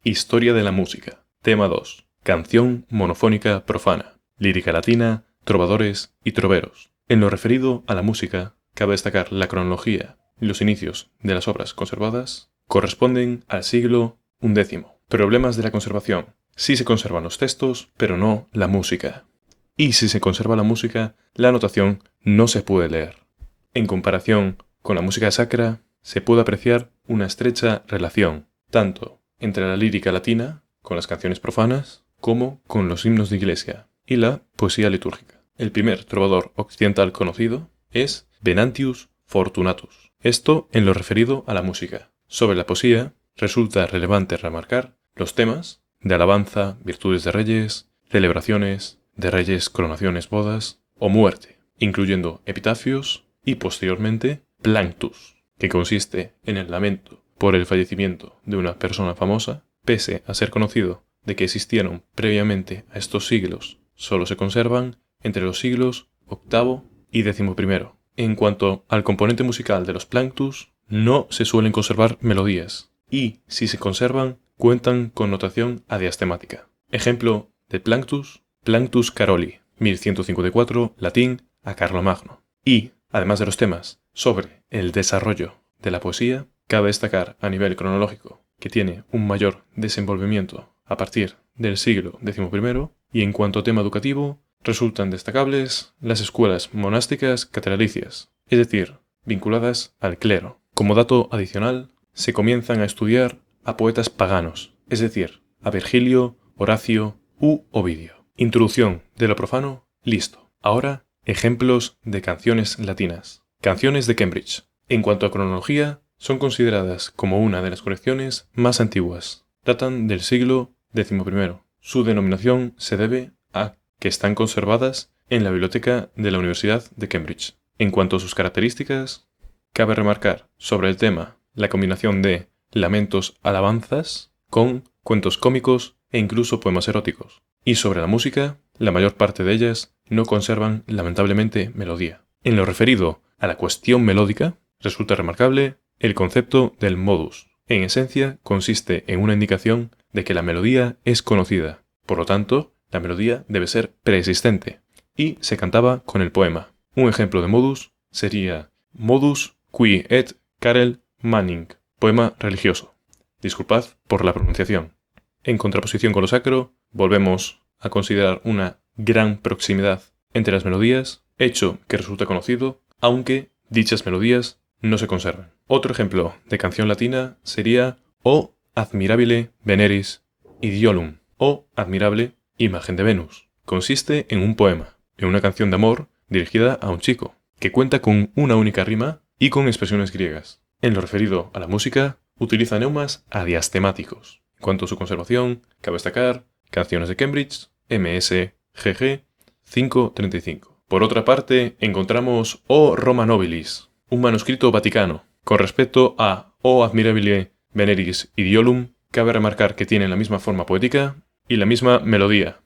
Historia de la música. Tema 2. Canción monofónica profana. Lírica latina, trovadores y troveros. En lo referido a la música, cabe destacar la cronología y los inicios de las obras conservadas corresponden al siglo XI. Problemas de la conservación. Sí se conservan los textos, pero no la música. Y si se conserva la música, la notación no se puede leer. En comparación con la música sacra, se puede apreciar una estrecha relación, tanto entre la lírica latina, con las canciones profanas, como con los himnos de iglesia y la poesía litúrgica. El primer trovador occidental conocido es Venantius Fortunatus. Esto en lo referido a la música. Sobre la poesía, resulta relevante remarcar los temas de alabanza, virtudes de reyes, celebraciones de reyes, coronaciones, bodas o muerte, incluyendo epitafios y posteriormente planctus, que consiste en el lamento por el fallecimiento de una persona famosa, pese a ser conocido de que existieron previamente a estos siglos, solo se conservan entre los siglos VIII y XI. En cuanto al componente musical de los planctus, no se suelen conservar melodías, y si se conservan, cuentan con notación adiastemática. Ejemplo de planctus, Planctus Caroli, 1154, latín a Carlomagno. Y, además de los temas sobre el desarrollo de la poesía, cabe destacar a nivel cronológico que tiene un mayor desenvolvimiento a partir del siglo XI, y en cuanto a tema educativo, resultan destacables las escuelas monásticas catedralicias, es decir, vinculadas al clero. Como dato adicional, se comienzan a estudiar a poetas paganos, es decir, a Virgilio, Horacio u Ovidio. Introducción de lo profano, listo. Ahora, ejemplos de canciones latinas. Canciones de Cambridge. En cuanto a cronología, son consideradas como una de las colecciones más antiguas. Datan del siglo XI. Su denominación se debe a que están conservadas en la biblioteca de la Universidad de Cambridge. En cuanto a sus características, cabe remarcar sobre el tema la combinación de lamentos, alabanzas con cuentos cómicos e incluso poemas eróticos. Y sobre la música, la mayor parte de ellas no conservan lamentablemente melodía. En lo referido a la cuestión melódica, resulta remarcable el concepto del modus. En esencia, consiste en una indicación de que la melodía es conocida. Por lo tanto, la melodía debe ser preexistente y se cantaba con el poema. Un ejemplo de modus sería Modus qui et Karel Manning, poema religioso. Disculpad por la pronunciación. En contraposición con lo sacro, volvemos a considerar una gran proximidad entre las melodías, hecho que resulta conocido, aunque dichas melodías no se conservan. Otro ejemplo de canción latina sería O admirabile Veneris Idiolum, o admirable imagen de Venus. Consiste en un poema, en una canción de amor dirigida a un chico, que cuenta con una única rima y con expresiones griegas. En lo referido a la música, utiliza neumas adiastemáticos. En cuanto a su conservación, cabe destacar Canciones de Cambridge, MSGG 535. Por otra parte, encontramos O Roma Nobilis, un manuscrito vaticano. Con respecto a O admirabile Veneris Idiolum, cabe remarcar que tiene la misma forma poética y la misma melodía,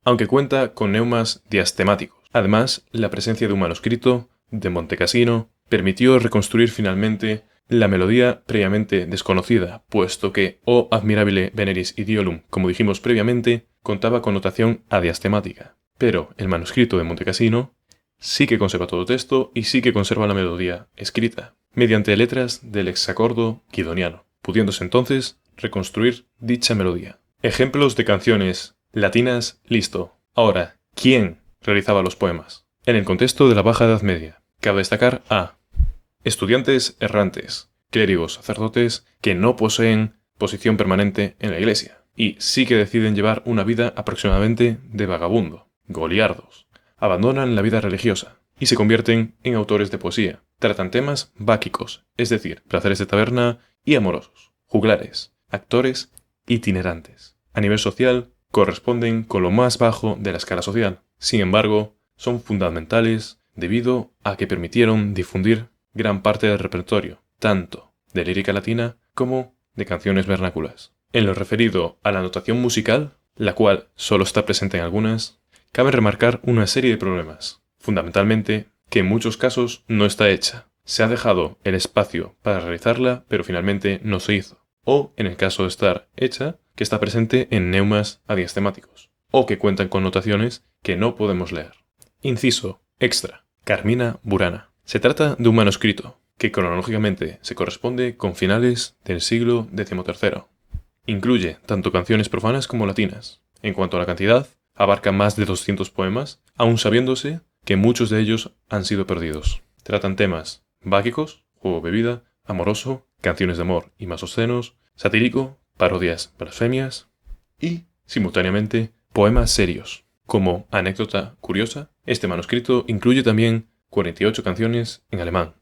aunque cuenta con neumas diastemáticos. Además, la presencia de un manuscrito de Montecassino permitió reconstruir finalmente la melodía previamente desconocida, puesto que O admirabile Veneris Idiolum, como dijimos previamente, contaba con notación adiastemática. Pero el manuscrito de Montecassino sí que conserva todo texto y sí que conserva la melodía escrita, mediante letras del hexacordo guidoniano, pudiéndose entonces reconstruir dicha melodía. Ejemplos de canciones latinas, listo. Ahora, ¿quién realizaba los poemas? En el contexto de la Baja Edad Media, cabe destacar a estudiantes errantes, clérigos, sacerdotes que no poseen posición permanente en la iglesia y sí que deciden llevar una vida aproximadamente de vagabundo, goliardos. Abandonan la vida religiosa y se convierten en autores de poesía. Tratan temas báquicos, es decir, placeres de taberna y amorosos, juglares, actores itinerantes. A nivel social, corresponden con lo más bajo de la escala social. Sin embargo, son fundamentales debido a que permitieron difundir gran parte del repertorio, tanto de lírica latina como de canciones vernáculas. En lo referido a la notación musical, la cual solo está presente en algunas, cabe remarcar una serie de problemas. Fundamentalmente, que en muchos casos no está hecha. Se ha dejado el espacio para realizarla, pero finalmente no se hizo. O, en el caso de estar hecha, que está presente en neumas adiastemáticos, o que cuentan con notaciones que no podemos leer. Inciso extra. Carmina Burana. Se trata de un manuscrito que cronológicamente se corresponde con finales del siglo XIII. Incluye tanto canciones profanas como latinas. En cuanto a la cantidad, abarca más de 200 poemas, aun sabiéndose que muchos de ellos han sido perdidos. Tratan temas báquicos, juego-bebida, amoroso, canciones de amor y más obscenos, satírico, parodias, blasfemias y, simultáneamente, poemas serios. Como anécdota curiosa, este manuscrito incluye también 48 canciones en alemán.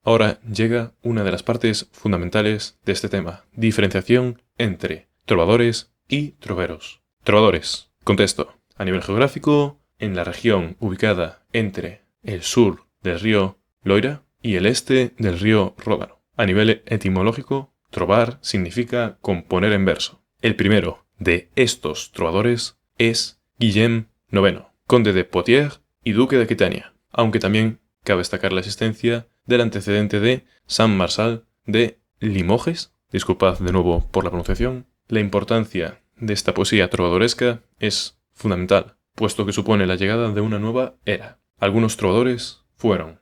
Ahora llega una de las partes fundamentales de este tema: diferenciación entre trovadores y troveros. Trovadores. Contexto. A nivel geográfico, en la región ubicada entre el sur del río Loira y el este del río Ródano. A nivel etimológico, trovar significa componer en verso. El primero de estos trovadores es Guillem IX, conde de Poitiers y duque de Aquitania, aunque también cabe destacar la existencia del antecedente de Saint-Marçal de Limoges. Disculpad de nuevo por la pronunciación. La importancia de esta poesía trovadoresca es fundamental, puesto que supone la llegada de una nueva era. Algunos trovadores fueron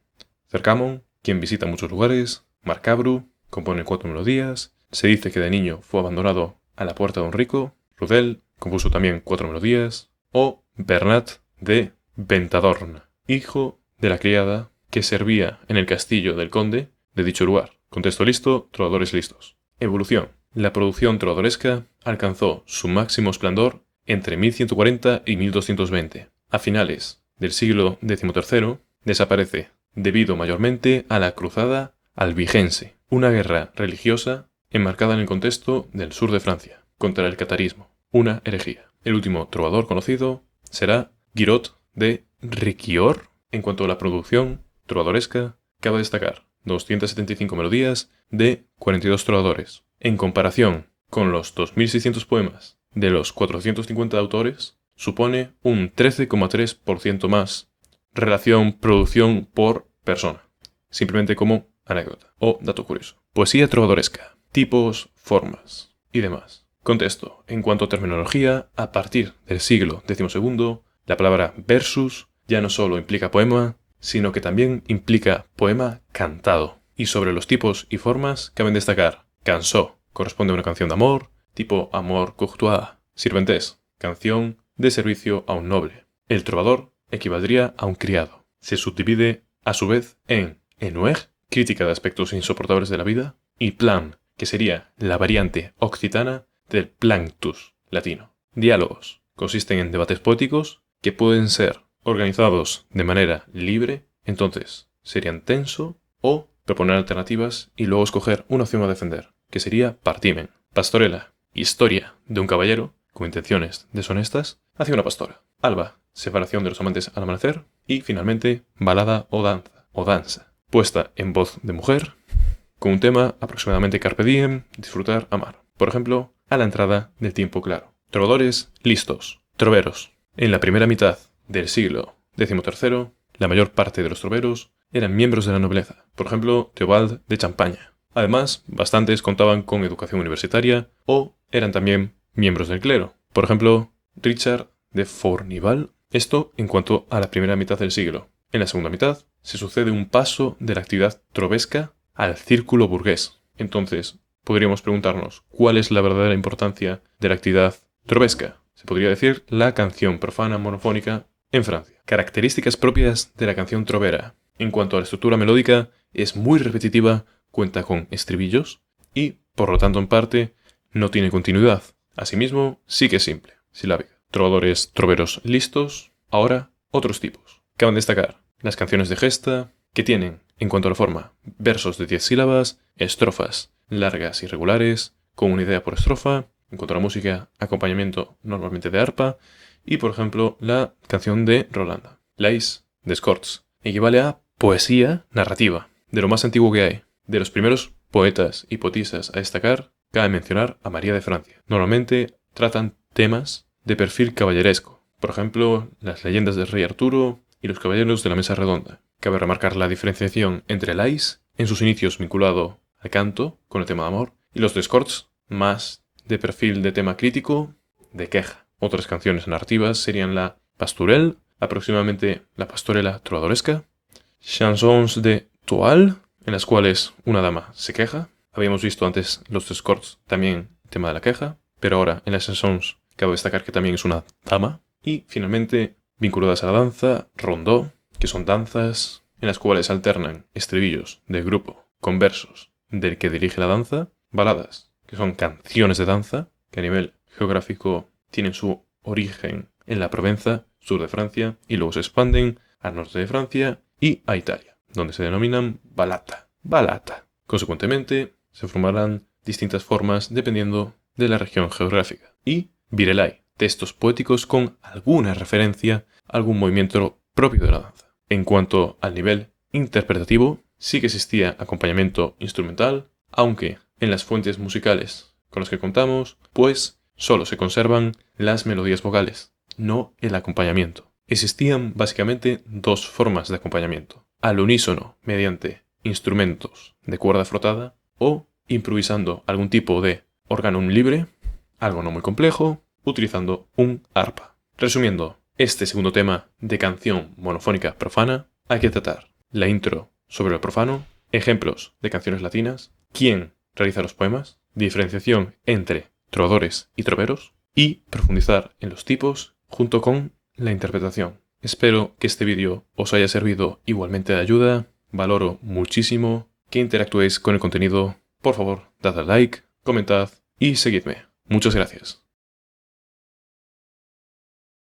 Cercamon, quien visita muchos lugares; Marcabru, compone 4 melodías; se dice que de niño fue abandonado a la puerta de un rico; Rudel, compuso también 4 melodías; o Bernat de Ventadorn, hijo de la criada que servía en el castillo del conde de dicho lugar. Contexto listo, trovadores listos. Evolución. La producción trovadoresca alcanzó su máximo esplendor entre 1140 y 1220. A finales del siglo XIII desaparece debido mayormente a la cruzada albigense, una guerra religiosa enmarcada en el contexto del sur de Francia, contra el catarismo, una herejía. El último trovador conocido será Guiraud de Riquior. En cuanto a la producción trovadoresca, cabe destacar 275 melodías de 42 trovadores. En comparación con los 2600 poemas de los 450 autores, supone un 13,3% más relación producción por persona. Simplemente como anécdota o dato curioso. Poesía trovadoresca. Tipos, formas y demás. Contexto. En cuanto a terminología, a partir del siglo XII, la palabra versus ya no solo implica poema, sino que también implica poema cantado. Y sobre los tipos y formas caben destacar: cançó, corresponde a una canción de amor, tipo amor courtois; sirventes, canción de servicio a un noble. El trovador equivaldría a un criado. Se subdivide a su vez en enueg, crítica de aspectos insoportables de la vida, y plan, que sería la variante occitana del planctus latino. Diálogos consisten en debates poéticos que pueden ser organizados de manera libre, entonces serían tenso, o proponer alternativas y luego escoger una opción a defender, que sería partimen. Pastorela, historia de un caballero con intenciones deshonestas hacia una pastora. Alba, separación de los amantes al amanecer. Y finalmente, balada o danza, puesta en voz de mujer, con un tema aproximadamente carpe diem, disfrutar, amar. Por ejemplo, a la entrada del tiempo claro. Trovadores listos. Troveros. En la primera mitad del siglo XIII, la mayor parte de los troveros eran miembros de la nobleza. Por ejemplo, Teobald de Champaña. Además, bastantes contaban con educación universitaria o eran también miembros del clero. Por ejemplo, Richard de Fournival. Esto en cuanto a la primera mitad del siglo. En la segunda mitad se sucede un paso de la actividad trovesca al círculo burgués. Entonces, podríamos preguntarnos, ¿cuál es la verdadera importancia de la actividad trovesca? Se podría decir la canción profana monofónica en Francia. Características propias de la canción trovera. En cuanto a la estructura melódica, es muy repetitiva, cuenta con estribillos y, por lo tanto, en parte, no tiene continuidad. Asimismo, sí que es simple, silábica. Trovadores troveros listos. Ahora, otros tipos. Caben destacar las canciones de gesta, que tienen, en cuanto a la forma, versos de 10 sílabas, estrofas largas y regulares, con una idea por estrofa. En cuanto a la música, acompañamiento normalmente de arpa. Y, por ejemplo, la canción de Rolanda, Lais d'Escorts, equivale a poesía narrativa, de lo más antiguo que hay. De los primeros poetas y poetisas a destacar, cabe mencionar a María de Francia. Normalmente tratan temas de perfil caballeresco, por ejemplo, las leyendas del rey Arturo y los caballeros de la mesa redonda. Cabe remarcar la diferenciación entre Lais, en sus inicios vinculado al canto, con el tema de amor, y los d'Escorts, más de perfil de tema crítico, de queja. Otras canciones narrativas serían la Pastorelle, aproximadamente la pastorela trovadoresca, chansons de toile, en las cuales una dama se queja. Habíamos visto antes los escorts, también tema de la queja, pero ahora en las chansons cabe destacar que también es una dama. Y finalmente, vinculadas a la danza, rondó, que son danzas en las cuales alternan estribillos del grupo con versos del que dirige la danza, baladas, que son canciones de danza, que a nivel geográfico tienen su origen en la Provenza, sur de Francia, y luego se expanden al norte de Francia y a Italia, donde se denominan balata. Consecuentemente, se formarán distintas formas dependiendo de la región geográfica. Y virelai, textos poéticos con alguna referencia a algún movimiento propio de la danza. En cuanto al nivel interpretativo, sí que existía acompañamiento instrumental, aunque en las fuentes musicales con las que contamos, pues solo se conservan las melodías vocales, no el acompañamiento. Existían básicamente dos formas de acompañamiento: al unísono mediante instrumentos de cuerda frotada o improvisando algún tipo de órgano libre, algo no muy complejo, utilizando un arpa. Resumiendo, este segundo tema de canción monofónica profana, hay que tratar la intro sobre lo profano, ejemplos de canciones latinas, quién realiza los poemas, diferenciación entre trovadores y troveros, y profundizar en los tipos junto con la interpretación. Espero que este vídeo os haya servido igualmente de ayuda. Valoro muchísimo que interactuéis con el contenido. Por favor, dad al like, comentad y seguidme. Muchas gracias.